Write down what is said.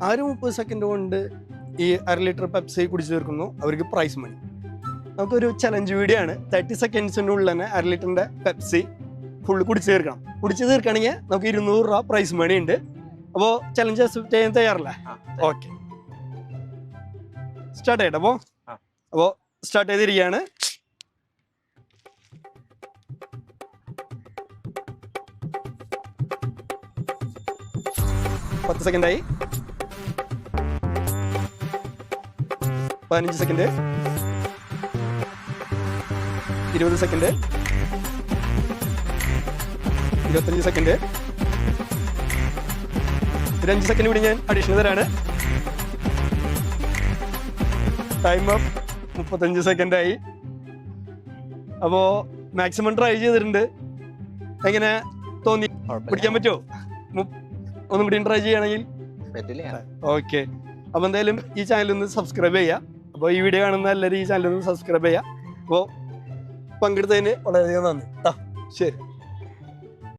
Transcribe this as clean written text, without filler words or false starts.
ആ ഒരു 30 സെക്കൻഡ് കൊണ്ട് ഈ 1/2 ലിറ്റർ പെപ്സി കുടിച്ചു തീർക്കുന്നു, അവർക്ക് പ്രൈസ് മണി. നമുക്കൊരു ചലഞ്ച് വീഡിയോ ആണ്. 30 സെക്കൻഡ്സിനുള്ളിൽ തന്നെ 1/2 ലിറ്ററിന്റെ പെപ്സി ഫുള്ള് കുടിച്ചു തീർക്കണം. കുടിച്ചു തീർക്കുകയാണെങ്കിൽ നമുക്ക് 200 രൂപ പ്രൈസ് മണി ഉണ്ട്. അപ്പോൾ ചലഞ്ച് അക്സെപ്റ്റ് ചെയ്യാൻ തയ്യാറല്ലേ? ഓക്കെ, സ്റ്റാർട്ട് ചെയ്യട്ടെ. അപ്പോൾ സ്റ്റാർട്ട് ചെയ്തിരിക്കുകയാണ്. പത്ത് സെക്കൻഡായി, 15 സെക്കൻഡ്, 20 സെക്കൻഡ്, 25 സെക്കൻഡ്, ഒരു 5 സെക്കൻഡ് കൂടി ഞാൻ അഡീഷണൽ തരാണ്. Time up. 35 സെക്കൻഡായി. അപ്പോൾ മാക്സിമം ട്രൈ ചെയ്തിട്ടുണ്ട്. എങ്ങനെ തോന്നി? പിടിക്കാൻ പറ്റുമോ? ഒന്നും കൂടി ട്രൈ ചെയ്യുകയാണെങ്കിൽ? ഓക്കെ. അപ്പോൾ എന്തായാലും ഈ ചാനലൊന്ന് സബ്സ്ക്രൈബ് ചെയ്യുക. അപ്പോൾ ഈ വീഡിയോ കാണുന്ന എല്ലാവരും ഈ ചാനലൊന്ന് സബ്സ്ക്രൈബ് ചെയ്യുക. അപ്പോൾ പങ്കെടുത്തതിന് വളരെയധികം നന്ദി. ശരി.